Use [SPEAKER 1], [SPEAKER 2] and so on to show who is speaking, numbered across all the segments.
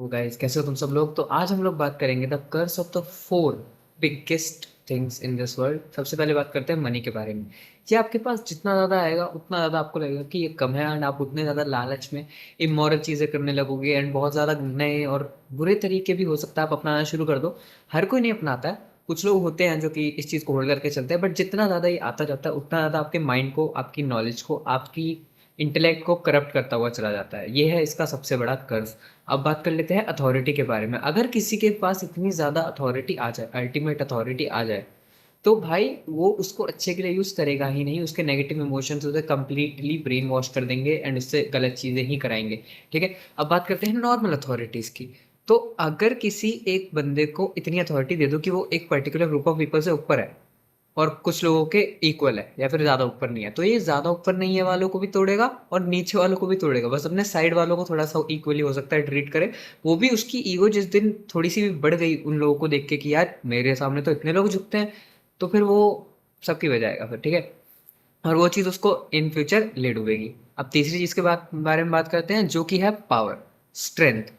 [SPEAKER 1] तो गाइस कैसे हो तुम सब लोग। तो आज हम लोग बात करेंगे the curse of the four biggest things in this world. सबसे पहले बात करते हैं मनी के बारे में। ये आपके पास जितना ज़्यादा आएगा उतना ज़्यादा आपको लगेगा कि ये कम है, एंड आप उतने ज़्यादा लालच में इमोरल चीज़ें करने लगोगे, एंड बहुत ज़्यादा नए और बुरे तरीके भी हो सकता है आप अपनाना शुरू कर दो। हर कोई नहीं अपनाता है, कुछ लोग होते हैं जो कि इस चीज़ को होल्ड करके चलते हैं, बट जितना ज़्यादा ये आता जाता है उतना ज़्यादा आपके माइंड को, आपकी नॉलेज को, आपकी इंटेलेक्ट को करप्ट करता हुआ चला जाता है। ये है इसका सबसे बड़ा कर्ज। अब बात कर लेते हैं अथॉरिटी के बारे में। अगर किसी के पास इतनी ज़्यादा अथॉरिटी आ जाए, अल्टीमेट अथॉरिटी आ जाए, तो भाई वो उसको अच्छे के लिए यूज़ करेगा ही नहीं, उसके नेगेटिव इमोशंस उसे कंप्लीटली ब्रेन वॉश कर देंगे एंड उससे गलत चीज़ें ही कराएंगे। ठीक है, अब बात करते हैं नॉर्मल अथॉरिटीज़ की। तो अगर किसी एक बंदे को इतनी अथॉरिटी दे दो कि वो एक पर्टिकुलर ग्रुप ऑफ पीपल से ऊपर है और कुछ लोगों के इक्वल है या फिर ज़्यादा ऊपर नहीं है, तो ये ज़्यादा ऊपर नहीं है वालों को भी तोड़ेगा और नीचे वालों को भी तोड़ेगा। बस अपने साइड वालों को थोड़ा सा इक्वली हो सकता है ट्रीट करे। वो भी उसकी ईगो जिस दिन थोड़ी सी भी बढ़ गई उन लोगों को देख के कि यार मेरे सामने तो इतने लोग झुकते हैं, तो फिर वो सबकी बजाएगा फिर। ठीक है, और वो चीज़ उसको इन फ्यूचर ले डूबेगी। अब तीसरी चीज़ के बारे में बात करते हैं, जो कि है पावर, स्ट्रेंथ।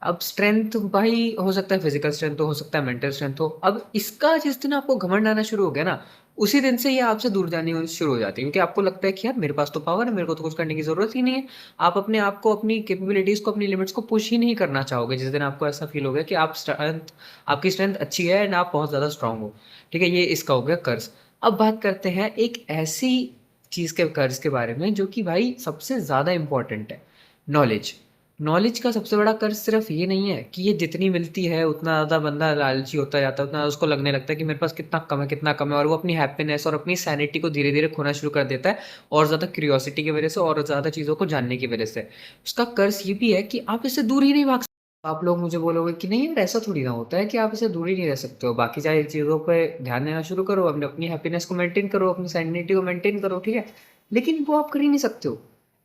[SPEAKER 1] अब स्ट्रेंथ भाई हो सकता है फिजिकल स्ट्रेंथ हो सकता है मेंटल स्ट्रेंथ हो। अब इसका जिस दिन आपको घमंड आना शुरू हो गया ना, उसी दिन से ये आपसे दूर जानी शुरू हो जाती है, क्योंकि आपको लगता है कि यार मेरे पास तो पावर है, मेरे को तो कुछ करने की ज़रूरत ही नहीं है। आप अपने आप को, अपनी कैपेबिलिटीज़ को, अपनी लिमिट्स को पुश ही नहीं करना चाहोगे जिस दिन आपको ऐसा फील हो गया कि आपकी स्ट्रेंथ अच्छी है एंड आप बहुत ज़्यादा स्ट्रांग हो। ठीक है, ये इसका हो गया कर्ज। अब बात करते हैं एक ऐसी चीज़ के कर्ज के बारे में जो कि भाई सबसे ज़्यादा इंपॉर्टेंट है, नॉलेज। नॉलेज का सबसे बड़ा कर्ज सिर्फ ये नहीं है कि ये जितनी मिलती है उतना ज़्यादा बंदा लालची होता जाता है, उतना उसको लगने लगता है कि मेरे पास कितना कम है, कितना कम है, और वो अपनी हैप्पीनेस और अपनी सैनिटी को धीरे धीरे खोना शुरू कर देता है, और ज़्यादा क्यूरियोसिटी की वजह से और ज़्यादा चीज़ों को जानने की वजह से। उसका कर्ज ये भी है कि आप इससे दूर ही नहीं भाग सकते। आप लोग मुझे बोलोगे कि नहीं यार ऐसा थोड़ी ना होता है कि आप इससे दूर ही नहीं रह सकते हो, बाकी सारी चीज़ों पे ध्यान देना शुरू करो, अपनी हैप्पीनेस को मेंटेन करो, अपनी सैनिटी को मेंटेन करो। ठीक है, लेकिन वो आप कर ही नहीं सकते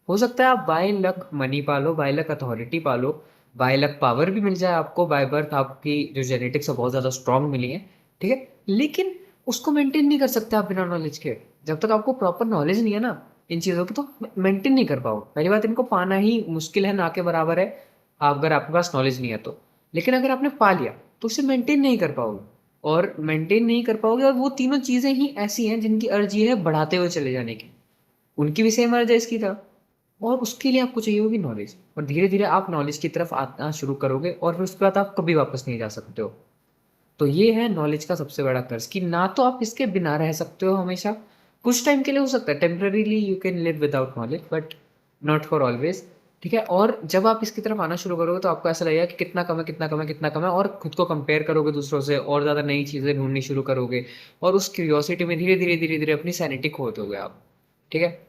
[SPEAKER 1] हो सकता है आप बाय लक मनी पालो, बाय लक अथॉरिटी पालो, बाय लक पावर भी मिल जाए आपको, बाय बर्थ आपकी जो जेनेटिक्स है बहुत ज़्यादा स्ट्रांग मिली है। ठीक है, लेकिन उसको मेंटेन नहीं कर सकते आप बिना नॉलेज के। जब तक आपको प्रॉपर नॉलेज नहीं है ना इन चीज़ों की, तो मेंटेन नहीं कर पाओ। पहली बात, इनको पाना ही मुश्किल है, ना के बराबर है अगर आपके पास नॉलेज नहीं है तो। लेकिन अगर आपने पा लिया तो उसे मेंटेन नहीं कर पाओगे, और मेंटेन नहीं कर पाओगे, और वो तीनों चीज़ें ही ऐसी हैं जिनकी अर्ज ये है बढ़ाते हुए चले जाने की। उनकी भी सेम अर्ज है इसकी तरह, और उसके लिए आपको चाहिए होगी नॉलेज, और धीरे धीरे आप नॉलेज की तरफ आना शुरू करोगे, और फिर उसके बाद आप कभी वापस नहीं जा सकते हो। तो ये है नॉलेज का सबसे बड़ा कर्ज, कि ना तो आप इसके बिना रह सकते हो हमेशा, कुछ टाइम के लिए हो सकता है, temporarily you can live without knowledge, but not for always. ठीक है, और जब आप इसकी तरफ आना शुरू करोगे तो आपको ऐसा लगेगा कि कितना कम है, कितना कम है, कितना कम है, और खुद को कंपेयर करोगे दूसरों से, और ज़्यादा नई चीज़ें ढूंढनी शुरू करोगे, और उस क्यूरियोसिटी में धीरे धीरे धीरे धीरे अपनी सैनिटी खो दोगे आप। ठीक है,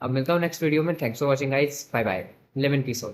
[SPEAKER 1] अब मिलता हूँ नेक्स्ट वीडियो में। Thanks for watching guys, bye bye, live in piece.